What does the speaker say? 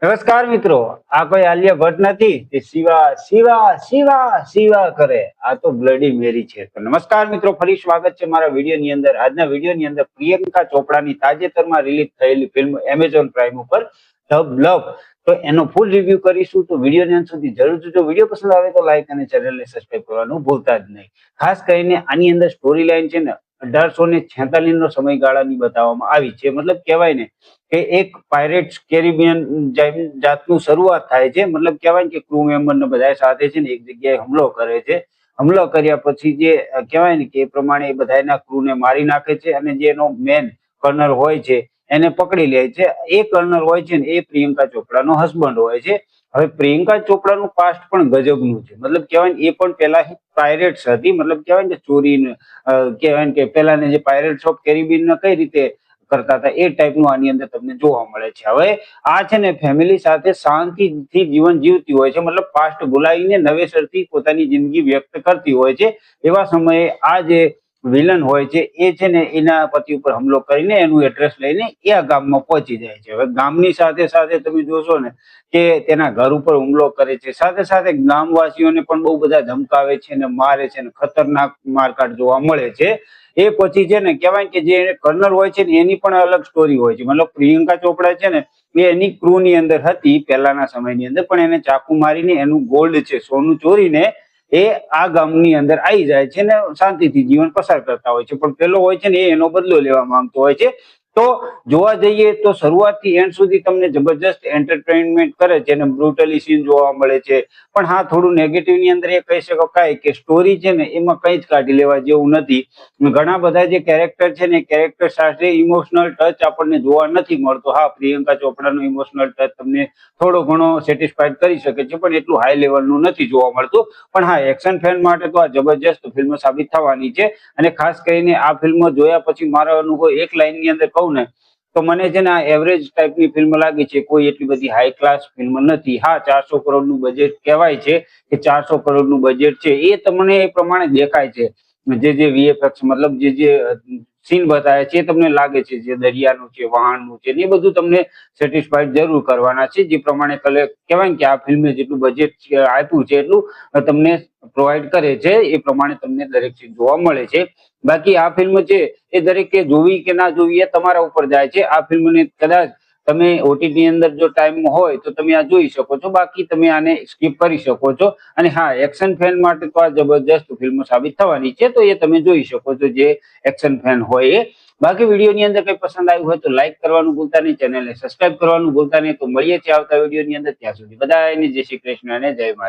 નમસ્કાર મિત્રો, આ કોઈ આલિયા ભટ્ટ નથી તે શિવા શિવા શિવા શિવા કરે. આ તો બ્લડી મેરી છે. તો નમસ્કાર મિત્રો, ફરી સ્વાગત છે મારા વિડીયો ની અંદર. આજના વિડીયો ની અંદર પ્રિયંકા ચોપડાની તાજેતરમાં રિલીઝ થયેલી ફિલ્મ એમેઝોન પ્રાઇમ ઉપર ધ લવ, તો એનો ફૂલ રિવ્યુ કરીશું. તો વિડીયો ની અંત સુધી જરૂર જો વિડીયો પસંદ આવે તો લાઈક અને ચેનલને સબસ્ક્રાઇબ કરવાનું ભૂલતા જ નહીં. ખાસ કરીને આની અંદર સ્ટોરી લાઈન છે ને 1846 નો સમયગાળાની બતાવવામાં આવી છે. મતલબ કહેવાય ને કે એક પાયરેટ્સ કેરિબિયન જાતનું શરૂઆત થાય છે. મતલબ કહેવાય કે ક્રૂ મેમ્બર ને બધા સાથે છે ને એક જગ્યાએ હુમલો કરે છે. હુમલો કર્યા પછી જે કહેવાય ને કે એ પ્રમાણે એ બધાના ક્રૂને મારી નાખે છે અને જે એનો મેન કર્નલ હોય છે એને પકડી લે છે. એ કર્નલ હોય છે ને એ પ્રિયંકા ચોપડાનો હસબન્ડ હોય છે. હવે પ્રિયંકા ચોપડાનું પાસ્ટ પણ ગજબનું છે. મતલબ કહેવાય ને એ પણ પેલા પાયરેટ્સ હતી. મતલબ કહેવાય ને ચોરી કહેવાય કે પેલાને જે પાયરેટ્સ ઓફ કેરિબિયન કઈ રીતે કરતા હતા એ ટાઈપનું આની અંદર તમને જોવા મળે છે. હવે આ છે ને ફેમિલી સાથે શાંતિથી જીવન જીવતી હોય છે. મતલબ પાસ્ટ ભૂલાવીને નવેસરથી પોતાની જિંદગી વ્યક્ત કરતી હોય છે. એવા સમયે આ જે વિલન હોય છે એ છે ને એના પતિ ઉપર હુમલો કરીને એનું એડ્રેસ લઈને એ આ ગામમાં પહોંચી જાય છે. હવે ગામની સાથે સાથે તમે જોશો ને કે તેના ઘર ઉપર હુમલો કરે છે. સાથે સાથે ગામવાસીઓને પણ બહુ બધા ધમકાવે છે ને મારે છે ને ખતરનાક મારકાટ જોવા મળે છે. એ પછી છે ને કહેવાય કે જે કર્નલ હોય છે ને એની પણ અલગ સ્ટોરી હોય છે. મતલબ પ્રિયંકા ચોપડા છે ને એ એની ક્રૂ ની અંદર હતી પહેલાના સમયની અંદર, પણ એને ચાકુ મારીને એનું ગોલ્ડ છે સોનું ચોરીને એ આ ગામની અંદર આવી જાય છે ને શાંતિથી જીવન પસાર કરતા હોય છે. પણ પેલો હોય છે ને એ એનો બદલો લેવા માંગતો હોય છે. તો જોવા જઈએ તો શરૂઆતથી એન્ડ સુધી તમને જબરજસ્ત એન્ટરટેનમેન્ટ કરે છે અને બ્રુટલી સીન જોવા મળે છે. પણ હા, થોડું નેગેટિવ ની અંદર એ કહી શકાય કે સ્ટોરી છે ને એમાં કંઈ જ કાઢી લેવા જેવું નથી. ઘણા બધા જે કેરેક્ટર છે ને કેરેક્ટર સાથે ઇમોશનલ ટચ આપણને જોવા નથી મળતો. હા, પ્રિયંકા ચોપડાનો ઇમોશનલ ટચ તમને થોડો ઘણો સેટિસ્ફાઈડ કરી શકે છે, પણ એટલું હાઈ લેવલનું નથી જોવા મળતું. પણ હા, એક્શન ફેન માટે તો આ જબરજસ્ત ફિલ્મ સાબિત થવાની છે. અને ખાસ કરીને આ ફિલ્મ જોયા પછી મારો અનુભવ એક લાઈનની અંદર કહું ને તો મને છે ને આ એવરેજ ટાઈપની ફિલ્મ લાગી છે. કોઈ એટલી બધી હાઈ ક્લાસ ફિલ્મ નથી. હા, 400 કરોડનું બજેટ કહેવાય છે કે 400 કરોડનું બજેટ છે એ તમને એ પ્રમાણે દેખાય છે. જે વીએફએક્સ મતલબ જે સીન બતાવે છે એ તમને લાગે છે જે દરિયાનું છે, વહાણનું છે એ બધું તમને સેટિસ્ફાઈડ જરૂર કરવાના છે. જે પ્રમાણે કહેવાય કે આ ફિલ્મે જેટલું બજેટ આપ્યું છે એટલું તમને પ્રોવાઈડ કરે છે એ પ્રમાણે તમને દરેક ચીજ જોવા મળે છે. બાકી આ ફિલ્મ છે એ દરેકે જોવી કે ના જોવી એ તમારા ઉપર જાય છે. આ ફિલ્મને કદાચ તમે ઓટીટી અંદર જો ટાઈમ હોય તો તમે આ જોઈ શકો છો, બાકી તમે આને સ્કીપ કરી શકો છો. અને હા, એક્શન ફેન માટે તો આ જબરજસ્ત ફિલ્મ સાબિત થવાની છે, તો એ તમે જોઈ શકો છો જે એક્શન ફેન હોય એ. બાકી વિડીયોની અંદર કઈ પસંદ આવ્યું હોય તો લાઈક કરવાનું ભૂલતા નહીં, ચેનલને સબસ્ક્રાઇબ કરવાનું ભૂલતા નહીં. તો મળીએ છીએ આવતા વિડીયોની અંદર. ત્યાં સુધી બધાને જય શ્રી કૃષ્ણ અને જય માતા.